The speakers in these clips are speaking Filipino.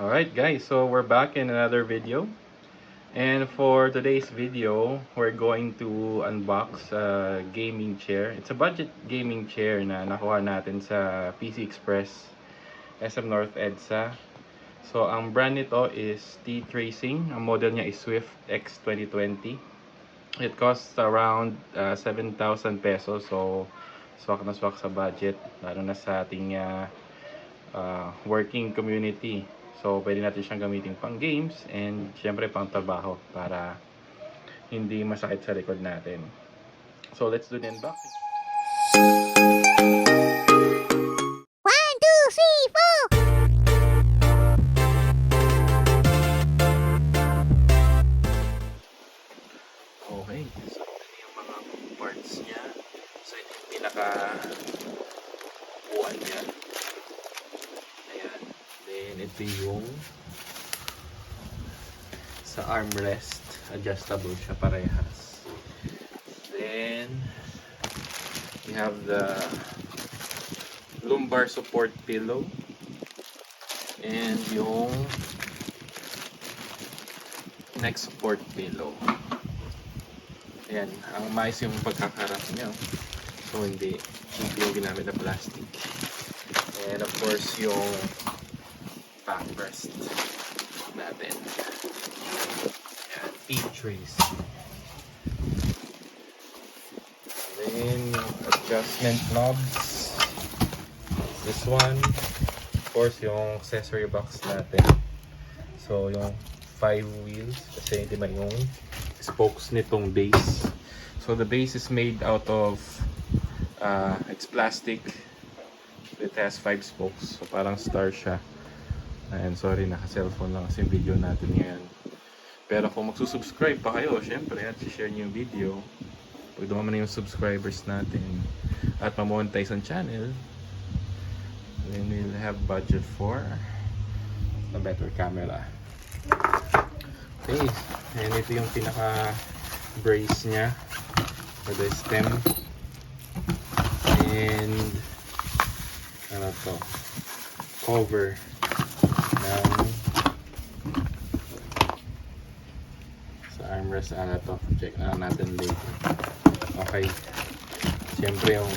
Alright guys, so we're back in another video. And for today's video, we're going to unbox a gaming chair. It's a budget gaming chair na nakuha natin sa PC Express, SM North Edsa. So ang brand nito is TTracing. Ang model niya is Swift X2020. It costs around 7,000 pesos. So swak na swak sa budget, lalo na sa ating working community. So, pwede natin siyang gamitin pang games and syempre pang trabaho para hindi masakit sa likod natin. So, let's do the unboxing. 1, 2, 3, 4. Okay, so ito yung mga parts niya. So, ito yung pinaka-upuan niya. Ayan. Then, ito yung sa armrest. Adjustable siya parehas. Then, we have the lumbar support pillow. And yung neck support pillow. Ayan, ang mais yung pagkakarap niya. So, hindi yung ginamit na plastic. And of course, yung backrest natin. Ayan, TTracing. Then, adjustment knobs. This one. Of course, yung accessory box natin. So, yung 5 wheels. Kasi di ba yung spokes nitong base. So, the base is made out of it's plastic. It has 5 spokes. So, parang star siya. Ayan, sorry, naka-cellphone lang kasi yung video natin ngayon. Pero kung magsusubscribe pa kayo, syempre, at share nyo yung video, pag dumami na yung subscribers natin, at ma-monetize ang channel, then we'll have budget for a better camera. Okay, and ito yung pinaka-brace niya for the stem. And ano to, cover ng sa armrest. Ano to, check na natin later. Okay, siyempre yung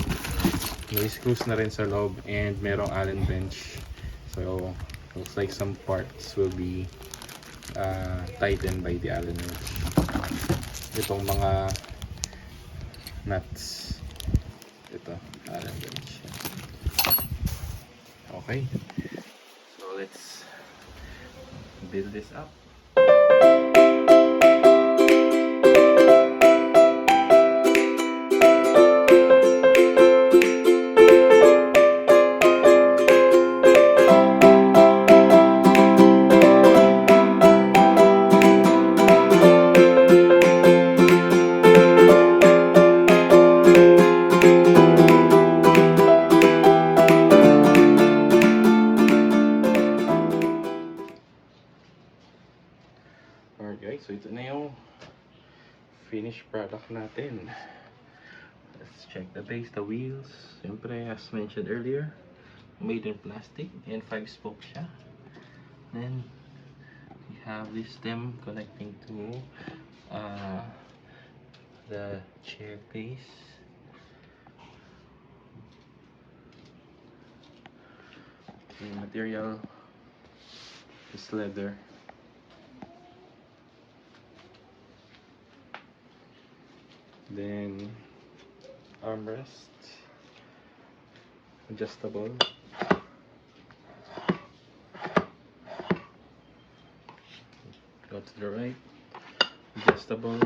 may screws na rin sa loob and merong Allen wrench. So looks like some parts will be tightened by the Allen wrench. Itong mga nuts, ito Allen wrench. Okay, so let's build this up. Alright guys, so ito na yung finished product natin. Let's check the base, the wheels. Siyempre, as mentioned earlier, made in plastic and 5 spokes siya. Then we have this stem connecting to the chair base. The material is leather. Then armrest, adjustable. Go to the right, adjustable.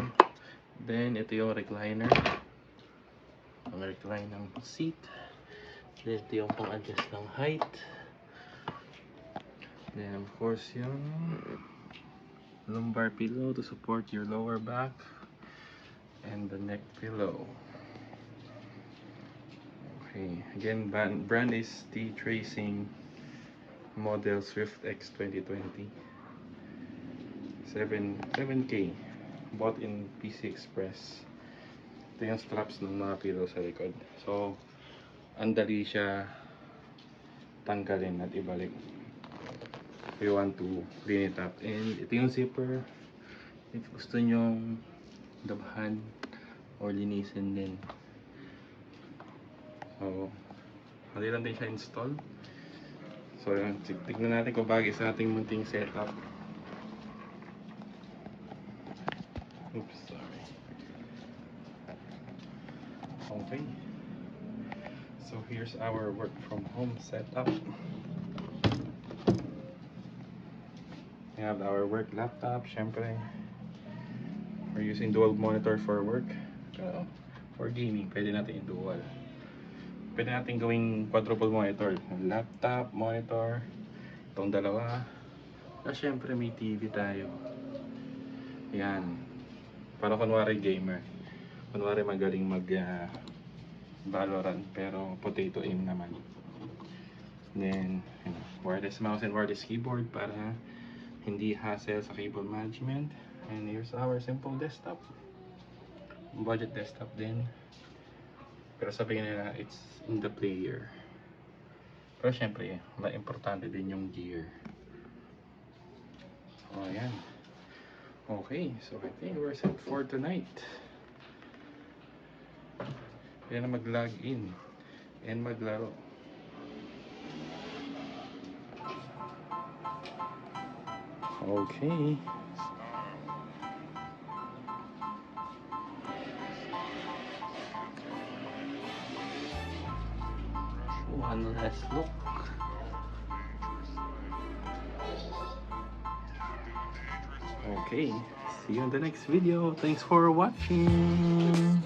Then ito yung recliner, ang recline ng seat. Then ito yung pang adjust ng height. Then of course yung lumbar pillow to support your lower back. And the neck pillow. Okay, again, brand is TTracing, model Swift X2020. 7K, bought in PC Express. Ito yung straps ng mga pillow sa likod. So, andali siya tanggalin at ibalik. we want to clean it up. And ito yung zipper. If gusto nyong dabhan or linisin din. So, hindi lang din siya install. So, yun. Tignan natin kung bagay sa ating munting setup. Oops, sorry. Okay. So, here's our work from home setup. We have our work laptop, syempre. We're using dual monitor for work. Pero for gaming, pwede natin i-dual. Pwede natin gawing quadruple monitor. Laptop, monitor, itong dalawa. At syempre may TV tayo. Yan. Para kunwari gamer. Kunwari magaling mag Valorant, pero potato aim naman. Then, wireless mouse and wireless keyboard para hindi hassle sa cable management. And here's our simple desktop. Budget desktop din. Pero sabihin nila, it's in the player. Pero syempre, importante din yung gear. So, ayan. Okay, so I think we're set for tonight. Kaya na mag-log in and maglaro. Okay. One last look. Okay, see you in the next video. Thanks for watching.